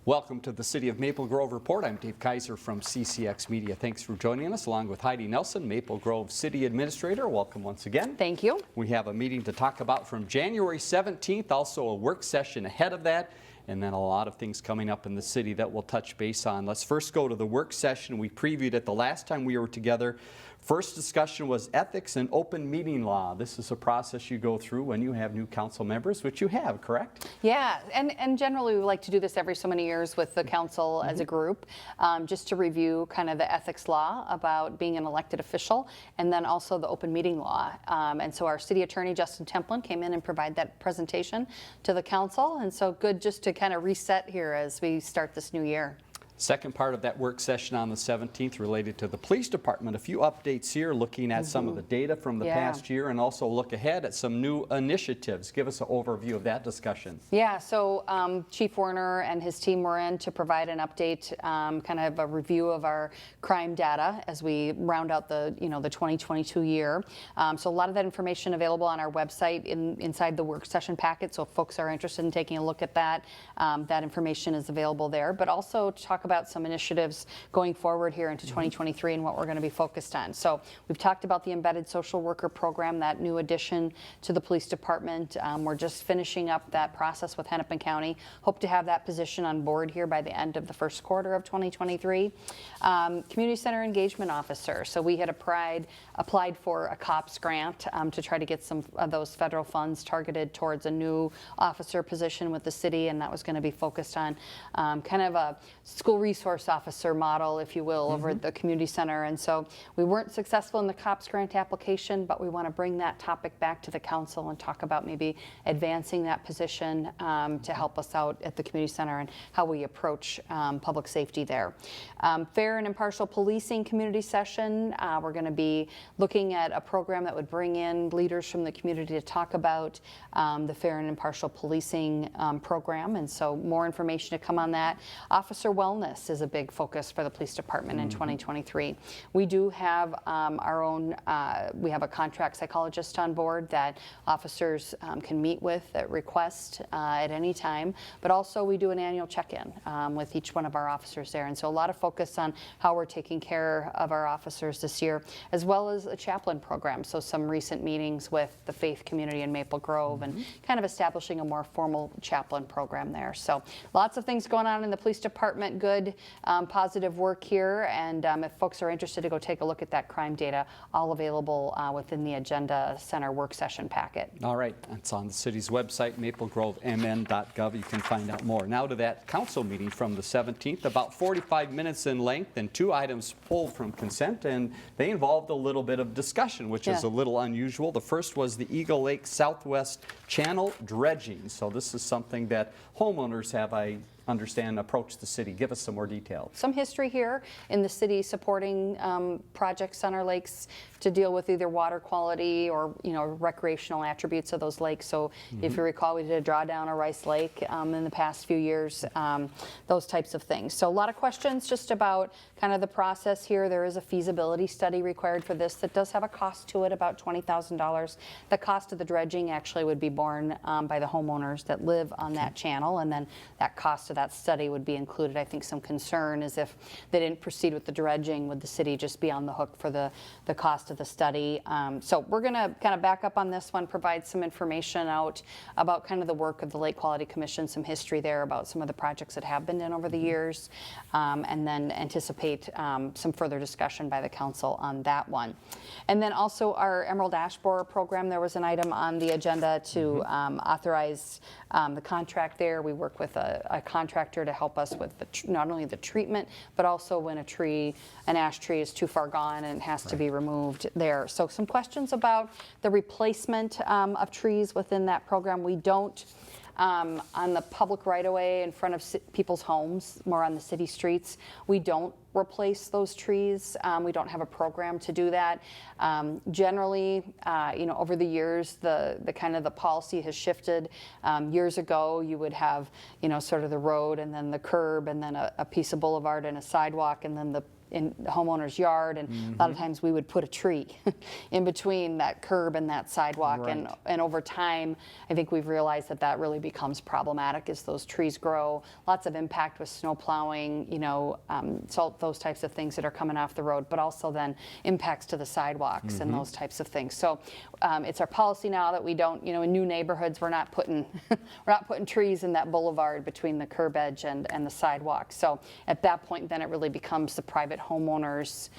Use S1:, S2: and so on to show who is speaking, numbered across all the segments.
S1: Welcome to the City of Maple Grove Report. I'm Dave Kaiser from CCX Media. Thanks for joining us, along with Heidi Nelson, Maple Grove City Administrator. Welcome once again.
S2: Thank you.
S1: We have a meeting to talk about from January 17th, also a work session ahead of that, and then a lot of things coming up in the city that we'll touch base on. Let's first go to the work session. We previewed it the last time we were together. First discussion was ethics and open meeting law. This is a process you go through when you have new council members, which you have, correct?
S2: Yeah, and generally we like to do this every so many years with the council as a group, just to review kind of the ethics law about being an elected official, and then also the open meeting law. And so our city attorney, Justin Templin, came in and provided that presentation to the council, and so good just to kind of reset here as we start this new year.
S1: Second part of that work session on the 17th related to the police department. A few updates here looking at some of the data from the past year and also look ahead at some new initiatives. Give us an overview of that discussion.
S2: Yeah, so Chief Werner and his team were in to provide an update, kind of a review of our crime data as we round out the 2022 year. So a lot of that information available on our website inside the work session packet. So if folks are interested in taking a look at that, that information is available there. But also talk about some initiatives going forward here into 2023 and what we're going to be focused on. So we've talked about the embedded social worker program, that new addition to the police department. We're just finishing up that process with Hennepin County. Hope to have that position on board here by the end of the first quarter of 2023. Community Center Engagement Officer. So we had applied for a COPS grant to try to get some of those federal funds targeted towards a new officer position with the city, and that was going to be focused on kind of a school resource officer model, if you will, over at the community center. And so we weren't successful in the COPS grant application, but we want to bring that topic back to the council and talk about maybe advancing that position to help us out at the community center and how we approach public safety there. Fair and impartial policing community session. We're going to be looking at a program that would bring in leaders from the community to talk about the fair and impartial policing program. And so more information to come on that. Officer wellness is a big focus for the police department in 2023. We do have our own, we have a contract psychologist on board that officers can meet with at request at any time, but also we do an annual check-in with each one of our officers there. And so a lot of focus on how we're taking care of our officers this year, as well as a chaplain program. So some recent meetings with the faith community in Maple Grove and kind of establishing a more formal chaplain program there. So lots of things going on in the police department. Good, positive work here, and if folks are interested to go take a look at that crime data, all available within the Agenda Center work session packet.
S1: All right, it's on the city's website, maplegrovemn.gov. You can find out more. Now to that council meeting from the 17th, about 45 minutes in length and 2 items pulled from consent, and they involved a little bit of discussion, which is a little unusual. The first was the Eagle Lake Southwest Channel dredging. So this is something that homeowners have, I understand, approach the city. Give us some more details.
S2: Some history here in the city supporting projects on our lakes to deal with either water quality or recreational attributes of those lakes. So if you recall, we did a drawdown of Rice Lake in the past few years, those types of things. So a lot of questions just about kind of the process here. There is a feasibility study required for this that does have a cost to it, about $20,000. The cost of the dredging actually would be borne by the homeowners that live on that channel, and then that cost of that study would be included. I think some concern is if they didn't proceed with the dredging, would the city just be on the hook for the cost of the study? So we're going to kind of back up on this one, provide some information out about kind of the work of the Lake Quality Commission, some history there about some of the projects that have been done over the years, and then anticipate some further discussion by the council on that one. And then also our Emerald Ash Borer program, there was an item on the agenda to authorize the contract there. We work with a contractor to help us with not only the treatment, but also when an ash tree is too far gone and has to be removed there. So some questions about the replacement of trees within that program. We don't on the public right-of-way in front of people's homes, more on the city streets, we don't replace those trees. We don't have a program to do that. Generally, over the years, the kind of the policy has shifted. Years ago, you would have, sort of the road and then the curb and then a piece of boulevard and a sidewalk and then the in the homeowner's yard, and a lot of times we would put a tree in between that curb and that sidewalk.
S1: Right.
S2: And over time, I think we've realized that that really becomes problematic as those trees grow. Lots of impact with snow plowing, salt, those types of things that are coming off the road, but also then impacts to the sidewalks and those types of things. So it's our policy now that we don't, in new neighborhoods, we're not putting trees in that boulevard between the curb edge and the sidewalk. So at that point, then it really becomes the private homeowners,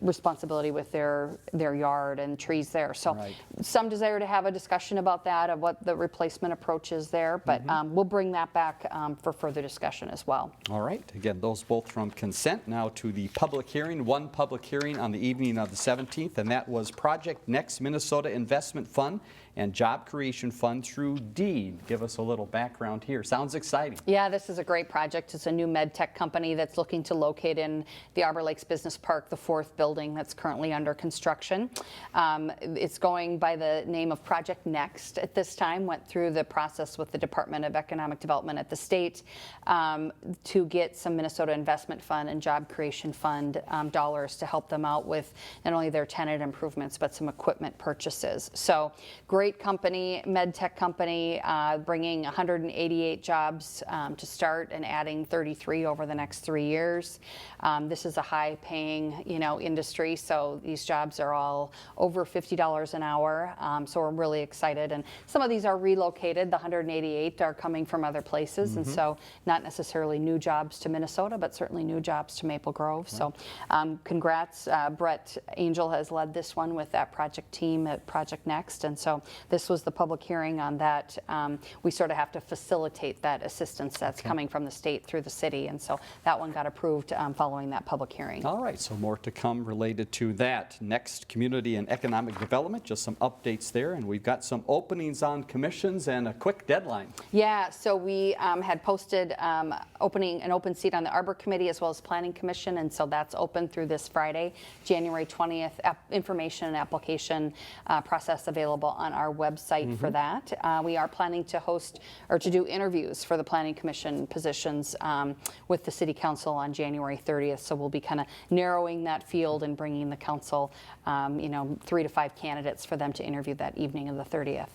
S2: responsibility with their yard and trees there. So
S1: Right.
S2: some desire to have a discussion about that, of what the replacement approach is there, but we'll bring that back for further discussion as well.
S1: All right, again, those both from consent. Now to the public hearing. One public hearing on the evening of the 17th, and that was Project Next Minnesota Investment Fund and Job Creation Fund through deed. Give us a little background here. Sounds exciting.
S2: Yeah, this is a great project. It's a new med tech company that's looking to locate in the Arbor Lakes Business Park, the 4th building that's currently under construction. It's going by the name of Project Next at this time, went through the process with the Department of Economic Development at the state to get some Minnesota Investment Fund and Job Creation Fund dollars to help them out with not only their tenant improvements, but some equipment purchases. So great company, med tech company, bringing 188 jobs to start and adding 33 over the next 3 years. This is a high-paying, industry, so these jobs are all over $50 an hour. So we're really excited, and some of these are relocated. The 188 are coming from other places, and so not necessarily new jobs to Minnesota, but certainly new jobs to Maple Grove. Right. So congrats. Brett Angel has led this one with that project team at Project Next, and so this was the public hearing on that. We sort of have to facilitate that assistance that's coming from the state through the city, and so that one got approved following that public hearing.
S1: All right, so more to come related to that. Next, community and economic development, just some updates there, and we've got some openings on commissions and a quick deadline.
S2: Yeah, so we had posted opening an open seat on the Arbor Committee as well as Planning Commission, and so that's open through this Friday, January 20th. Information and application process available on our website for that. We are planning to host or to do interviews for the Planning Commission positions with the City Council on January 30th. So we'll be kind of narrowing that field and bringing the council, 3 to 5 candidates for them to interview that evening of the 30th.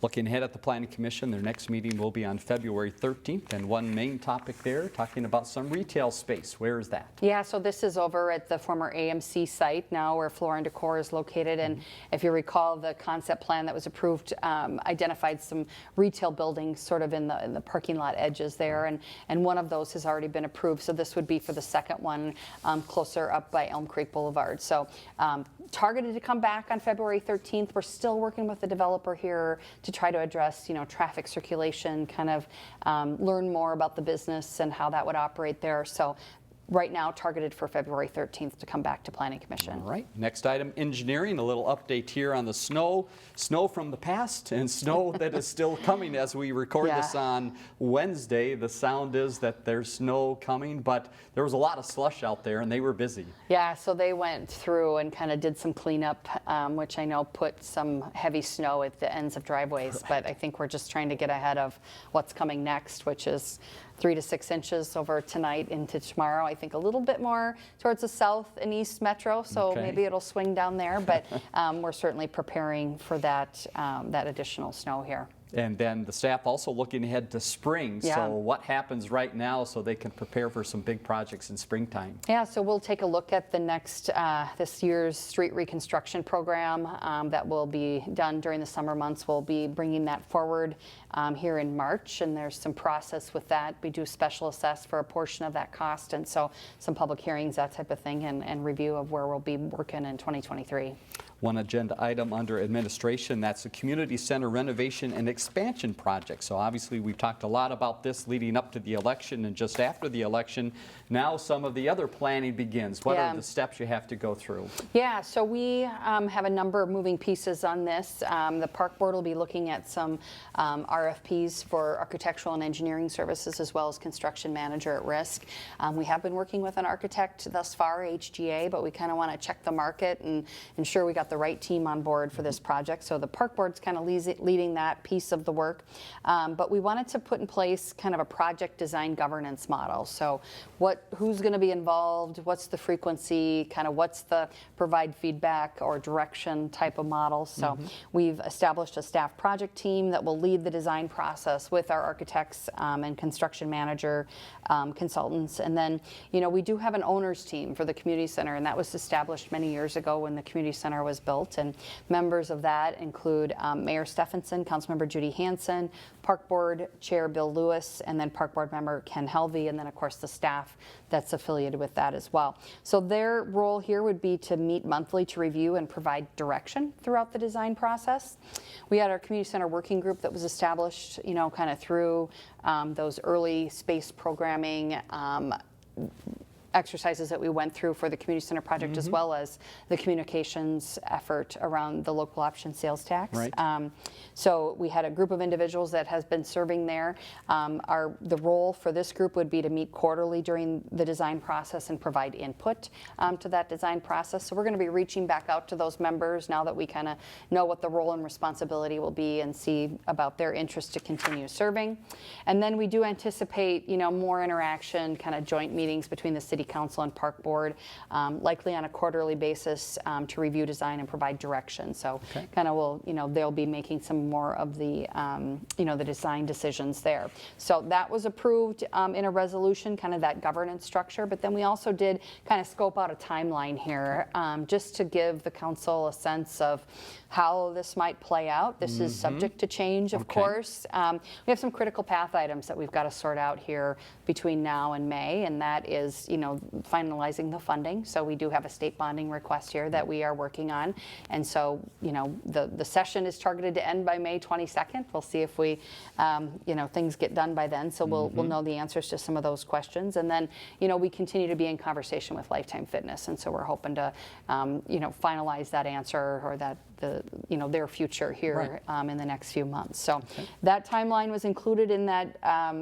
S1: Looking ahead at the Planning Commission, their next meeting will be on February 13th, and one main topic there, talking about some retail space. Where is that?
S2: Yeah, so this is over at the former AMC site now where Floor and Decor is located, and if you recall, the concept plan that was approved identified some retail buildings sort of in the parking lot edges there, and one of those has already been approved, so this would be for the second one closer up by Elm Creek Boulevard. So targeted to come back on February 13th. We're still working with the developer here to try to address, traffic circulation, kind of learn more about the business and how that would operate there. So right now targeted for February 13th to come back to Planning Commission.
S1: All right, next item, engineering. A little update here on the snow from the past and snow that is still coming as we record this on Wednesday. The sound is that there's snow coming, but there was a lot of slush out there and they were busy.
S2: Yeah, so they went through and kind of did some cleanup, which I know put some heavy snow at the ends of driveways, but I think we're just trying to get ahead of what's coming next, which is 3 to 6 inches over tonight into tomorrow. I think a little bit more towards the south and east metro, so maybe it'll swing down there, but we're certainly preparing for that additional snow here.
S1: And then the staff also looking ahead to spring.
S2: Yeah.
S1: So what happens right now so they can prepare for some big projects in springtime?
S2: Yeah, so we'll take a look at the next, this year's street reconstruction program that will be done during the summer months. We'll be bringing that forward here in March, and there's some process with that. We do special assess for a portion of that cost, and so some public hearings, that type of thing, and review of where we'll be working in 2023.
S1: One agenda item under administration, that's the community center renovation and expansion project. So obviously we've talked a lot about this leading up to the election and just after the election. Now some of the other planning begins. What are the steps you have to go through? Yeah,
S2: so we have a number of moving pieces on this. The Park Board will be looking at some RFPs for architectural and engineering services as well as construction manager at risk. We have been working with an architect thus far, HGA, but we kind of want to check the market and ensure we got the right team on board for this project. So the park board's kind of leading that piece of the work. But we wanted to put in place kind of a project design governance model. So who's going to be involved, what's the frequency, kind of what's the provide feedback or direction type of model. So we've established a staff project team that will lead the design process with our architects and construction manager consultants. And then, we do have an owner's team for the community center, and that was established many years ago when the community center was built. And members of that include Mayor Stephenson, Councilmember Judy Hansen, Park Board Chair Bill Lewis, and then Park Board Member Ken Helvey, and then of course the staff that's affiliated with that as well. So their role here would be to meet monthly to review and provide direction throughout the design process. We had our community center working group that was established, kind of through those early space programming exercises that we went through for the community center project, as well as the communications effort around the local option sales tax.
S1: Right.
S2: So we had a group of individuals that has been serving there. The role for this group would be to meet quarterly during the design process and provide input to that design process. So we're going to be reaching back out to those members now that we kind of know what the role and responsibility will be and see about their interest to continue serving. And then we do anticipate, more interaction, kind of joint meetings between the City Council and Park Board, likely on a quarterly basis to review design and provide direction. So kind of they'll be making some more of the, the design decisions there. So that was approved in a resolution, kind of that governance structure. But then we also did kind of scope out a timeline here just to give the council a sense of how this might play out. This is subject to change, of course. We have some critical path items that we've got to sort out here between now and May, and that is, finalizing the funding. So we do have a state bonding request here that we are working on. And so, the session is targeted to end by May 22nd. We'll see if we, things get done by then. So we'll know the answers to some of those questions. And then, we continue to be in conversation with Lifetime Fitness. And so we're hoping to, finalize that answer or their future here in the next few months. So that timeline was included in that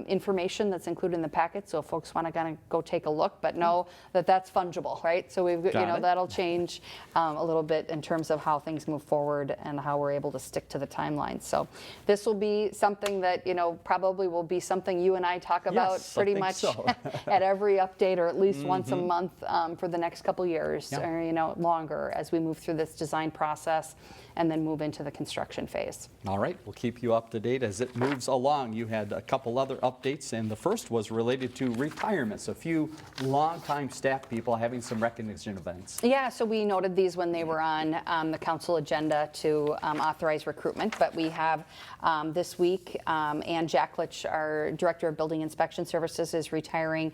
S2: information that's included in the packet. So if folks want to kind of go take a look, but know that that's fungible, right? So we've, that'll change a little bit in terms of how things move forward and how we're able to stick to the timeline. So this will be something that, probably will be something you and I talk about pretty much at every update, or at least once a month for the next couple years, or, longer as we move through this design process and then move into the construction phase.
S1: All right, we'll keep you up to date as it moves along. You had a couple other updates, and the first was related to retirements. A few longtime staff people having some recognition events. Yeah,
S2: so we noted these when they were on the council agenda to authorize recruitment, but we have this week, Ann Jacklich, our Director of Building Inspection Services, is retiring.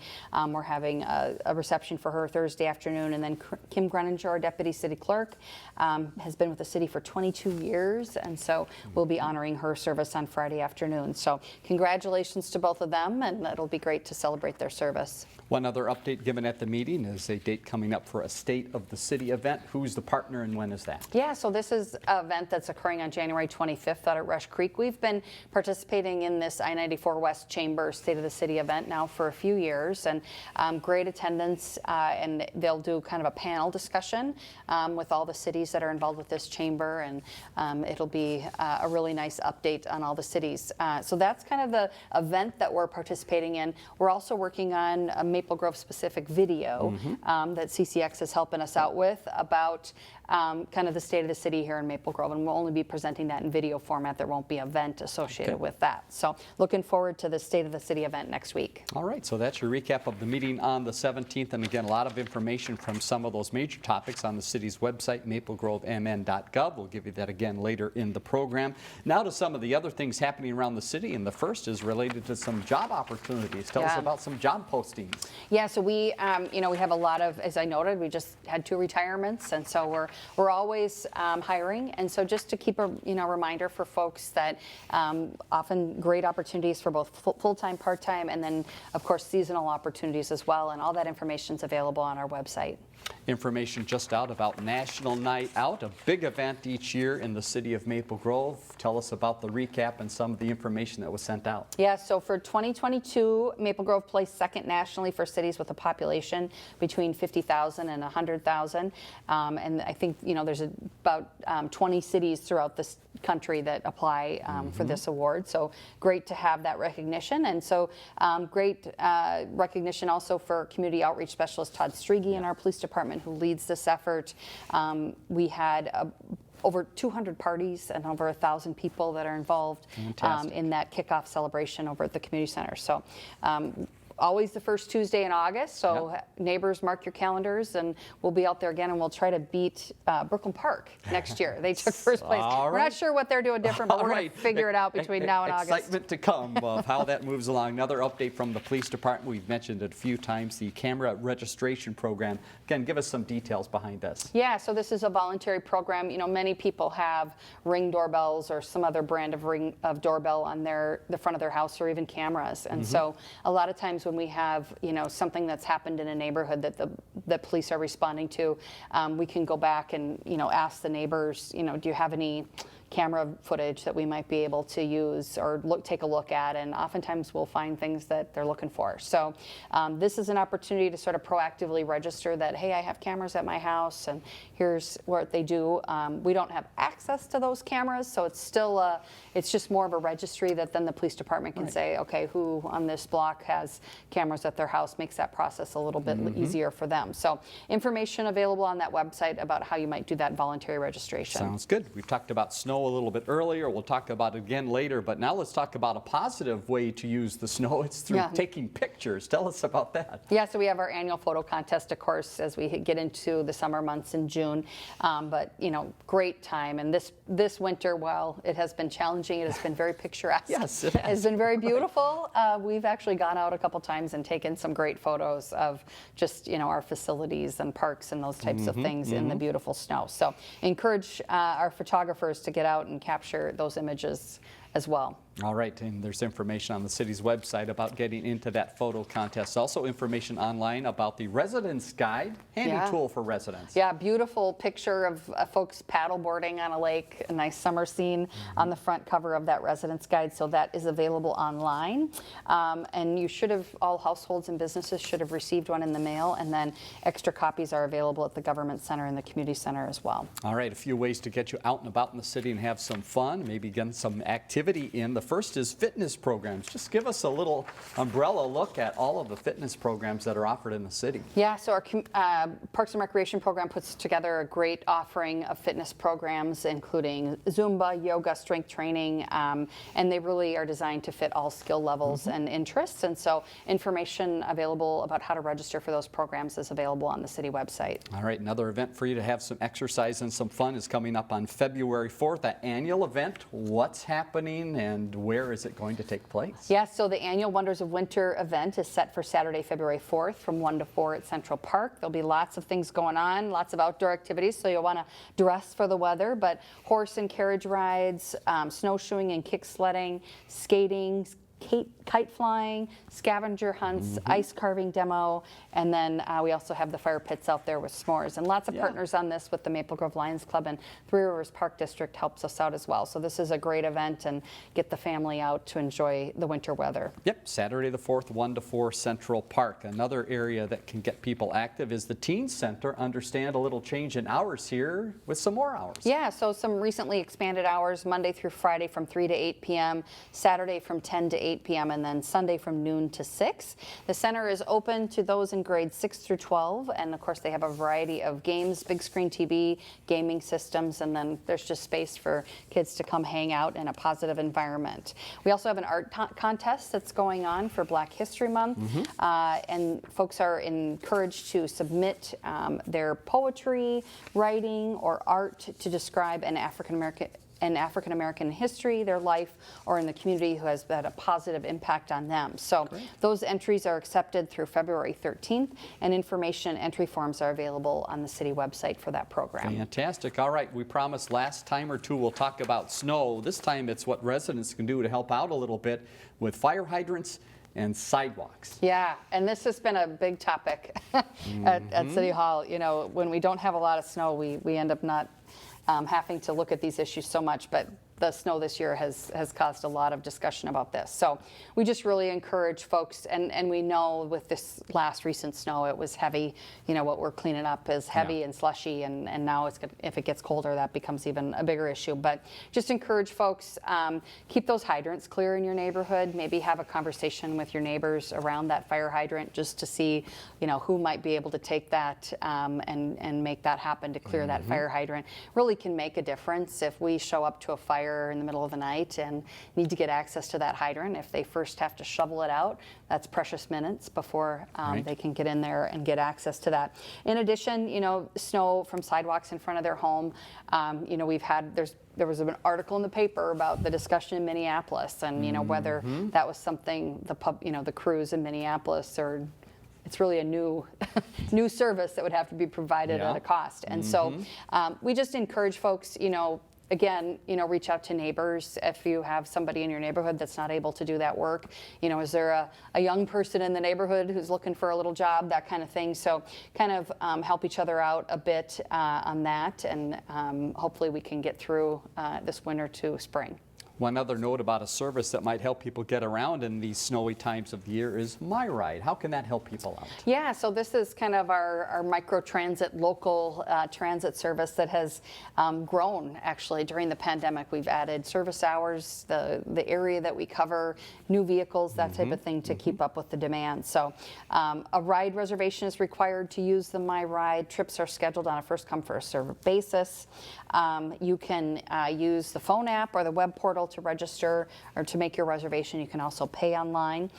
S2: We're having a reception for her Thursday afternoon, and then Kim Greninger, our Deputy City Clerk, has been with the city for 22 years, and so we'll be honoring her service on Friday afternoon. So congratulations to both of them, and it'll be great to celebrate their service.
S1: One other update given at the meeting is a date coming up for a State of the City event. Who's the partner and when is that?
S2: Yeah, so this is an event that's occurring on January 25th out at Rush Creek. We've been participating in this I-94 West Chamber State of the City event now for a few years, and great attendance, and they'll do kind of a panel discussion with all the cities that are involved with this chamber, and it'll be a really nice update on all the cities. So that's kind of the event that we're participating in. We're also working on a Maple Grove specific video that CCX is helping us out with about kind of the state of the city here in Maple Grove, and we'll only be presenting that in video format. There won't be an event associated with that. So looking forward to the State of the City event next week.
S1: All right, so that's your recap of the meeting on the 17th, and again, a lot of information from some of those major topics on the city's website, maplegrovemn.gov. We'll give you that again later in the program. Now to some of the other things happening around the city, and the first is related to some job opportunities. Tell us about some job postings.
S2: Yeah, so we have a lot of, as I noted, we just had 2 retirements, and so we're always hiring. And so just to keep a reminder for folks that often great opportunities for both full-time, part-time, and then of course seasonal opportunities as well. And all that information is available on our website.
S1: Information just out about National Night Out, a big event each year in the city of Maple Grove. Tell us about the recap and some of the information that was sent out.
S2: Yeah, so for 2022, Maple Grove placed second nationally for cities with a population between 50,000 and 100,000. And I think, there's about 20 cities throughout this country that apply for this award. So great to have that recognition. And so great recognition also for community outreach specialist Todd Strigi in our police department, who leads this effort. We had over 200 parties and over 1,000 people that are involved in that kickoff celebration over at the community center. So always the first Tuesday in August, so neighbors, mark your calendars, and we'll be out there again, and we'll try to beat Brooklyn Park next year. They took first place. We're not sure what they're doing different, but we're going to figure it out between now and August.
S1: Excitement to come of how that moves along. Another update from the police department. We've mentioned it a few times, the camera registration program. Again, give us some details behind this.
S2: Yeah, so this is a voluntary program. Many people have Ring doorbells or some other brand of doorbell on the front of their house, or even cameras. And so a lot of times when we have something that's happened in a neighborhood that the police are responding to, we can go back and ask the neighbors, do you have any camera footage that we might be able to use or take a look at, and oftentimes we'll find things that they're looking for. So this is an opportunity to sort of proactively register that, hey, I have cameras at my house and here's what they do. We don't have access to those cameras, so it's still it's just more of a registry that then the police department can say, okay, who on this block has cameras at their house, makes that process a little bit easier for them. So information available on that website about how you might do that voluntary registration.
S1: Sounds good. We've talked about snow a little bit earlier. We'll talk about it again later, but now let's talk about a positive way to use the snow. It's through taking pictures. Tell us about that.
S2: Yeah, so we have our annual photo contest, of course, as we get into the summer months in June. But great time. And this winter, while it has been challenging, it has been very picturesque.
S1: Yes, it has.
S2: It's been very beautiful. We've actually gone out a couple times and taken some great photos of just our facilities and parks and those types of things in the beautiful snow. So encourage our photographers to get out and capture those images as well.
S1: All right, and there's information on the city's website about getting into that photo contest. Also information online about the Residence Guide, handy tool for residents.
S2: Yeah, beautiful picture of folks paddleboarding on a lake, a nice summer scene on the front cover of that Residence Guide. So that is available online. And you should have, all households and businesses should have received one in the mail, and then extra copies are available at the Government Center and the Community Center as well.
S1: All right, a few ways to get you out and about in the city and have some fun, maybe get some activity in. The first is fitness programs. Just give us a little umbrella look at all of the fitness programs that are offered in the city.
S2: Yeah, so our Parks and Recreation program puts together a great offering of fitness programs, including Zumba, yoga, strength training, and they really are designed to fit all skill levels and interests. And so information available about how to register for those programs is available on the city website.
S1: All right, another event for you to have some exercise and some fun is coming up on February 4th, that annual event. What's happening and where is it going to take place?
S2: Yeah, so the annual Wonders of Winter event is set for Saturday, February 4th from 1 to 4 at Central Park. There'll be lots of things going on, lots of outdoor activities, so you'll want to dress for the weather, but horse and carriage rides, snowshoeing and kick sledding, skating, kite flying, scavenger hunts, ice carving demo, and then we also have the fire pits out there with s'mores. And lots of partners on this with the Maple Grove Lions Club, and Three Rivers Park District helps us out as well. So this is a great event, and get the family out to enjoy the winter weather.
S1: Yep, Saturday the 4th, 1 to 4, Central Park. Another area that can get people active is the Teen Center. Understand a little change in hours here with some more hours.
S2: Yeah, so some recently expanded hours, Monday through Friday from 3 to 8 p.m., Saturday from 10 to 8 p.m., and then Sunday from noon to 6. The center is open to those in grades 6 through 12, and of course they have a variety of games, big screen TV, gaming systems, and then there's just space for kids to come hang out in a positive environment. We also have an art contest that's going on for Black History Month, and folks are encouraged to submit their poetry, writing, or art to describe an African-American history, their life, or in the community who has had a positive impact on them. So those entries are accepted through February 13th, and information entry forms are available on the city website for that program.
S1: Fantastic. All right, we promised last time or two we'll talk about snow. This time it's what residents can do to help out a little bit with fire hydrants and sidewalks.
S2: Yeah, and this has been a big topic at City Hall. You know, when we don't have a lot of snow, we end up not having to look at these issues so much, but the snow this year has caused a lot of discussion about this. So we just really encourage folks, and we know with this last recent snow, it was heavy. You know, what we're cleaning up is heavy and slushy, and now if it gets colder, that becomes even a bigger issue. But just encourage folks, keep those hydrants clear in your neighborhood. Maybe have a conversation with your neighbors around that fire hydrant just to see, you know, who might be able to take that and make that happen to clear that fire hydrant. Really can make a difference if we show up to a fire in the middle of the night and need to get access to that hydrant. If they first have to shovel it out, that's precious minutes before they can get in there and get access to that. In addition, you know, snow from sidewalks in front of their home. You know, there was an article in the paper about the discussion in Minneapolis, and you know whether that was something the crews in Minneapolis, or it's really a new service that would have to be provided at a cost. And so we just encourage folks, you know, again, you know, reach out to neighbors if you have somebody in your neighborhood that's not able to do that work. You know, is there a young person in the neighborhood who's looking for a little job, that kind of thing. So kind of help each other out a bit on that, and hopefully we can get through this winter to spring.
S1: One other note about a service that might help people get around in these snowy times of the year is MyRide. How can that help people out?
S2: Yeah, so this is kind of our micro-transit, local transit service that has grown actually during the pandemic. We've added service hours, the area that we cover, new vehicles, that type of thing to keep up with the demand. So a ride reservation is required to use the MyRide. Trips are scheduled on a first-come, first-served basis. You can use the phone app or the web portal to register or to make your reservation. You can also pay online.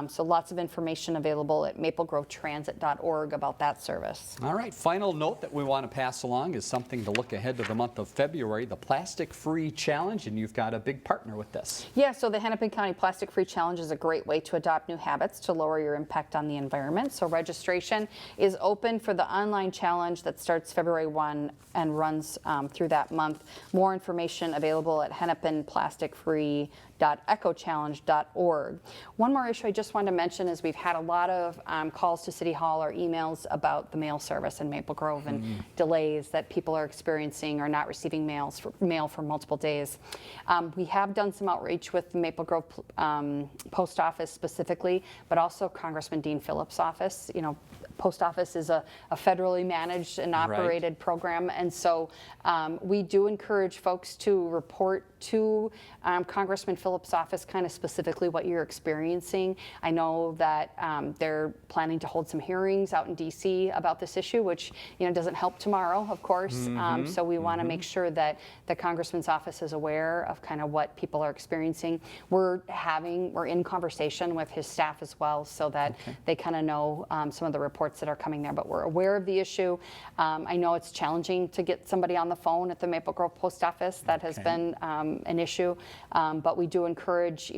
S2: So lots of information available at maplegrovetransit.org about that service.
S1: All right, final note that we want to pass along is something to look ahead to the month of February, the Plastic Free Challenge, and you've got a big partner with this.
S2: Yeah, so the Hennepin County Plastic Free Challenge is a great way to adopt new habits to lower your impact on the environment. So registration is open for the online challenge that starts February 1 and runs through that month. More information available at hennepinplasticfree.ecochallenge.org. One more issue I just wanted to mention is we've had a lot of calls to City Hall or emails about the mail service in Maple Grove and delays that people are experiencing or not receiving mail for multiple days. We have done some outreach with the Maple Grove Post Office specifically, but also Congressman Dean Phillips' office. You know, Post Office is a federally managed and operated program, and so we do encourage folks to report to Congressman Phillips' office kind of specifically what you're experiencing. I know that they're planning to hold some hearings out in DC about this issue, which doesn't help tomorrow, of course. So we want to make sure that the Congressman's office is aware of kind of what people are experiencing. We're in conversation with his staff as well, so that they kind of know some of the reports that are coming there. But we're aware of the issue. I know it's challenging to get somebody on the phone at the Maple Grove Post Office. That has been an issue, but we do encourage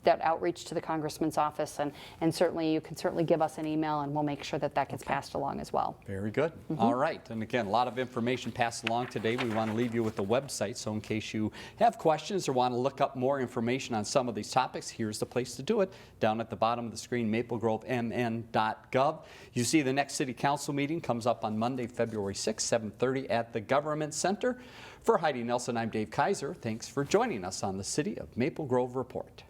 S2: that outreach to the Congressman's office, and certainly you can give us an email, and we'll make sure that gets passed along as well.
S1: Very good. All right, and again, a lot of information passed along today. We want to leave you with the website, so in case you have questions or want to look up more information on some of these topics, here's the place to do it. Down at the bottom of the screen, maplegrovemn.gov. You see the next City Council meeting comes up on Monday, February 6th, 7:30 at the Government Center. For Heidi Nelson, I'm Dave Kaiser. Thanks for joining us on the City of Maple Grove Report.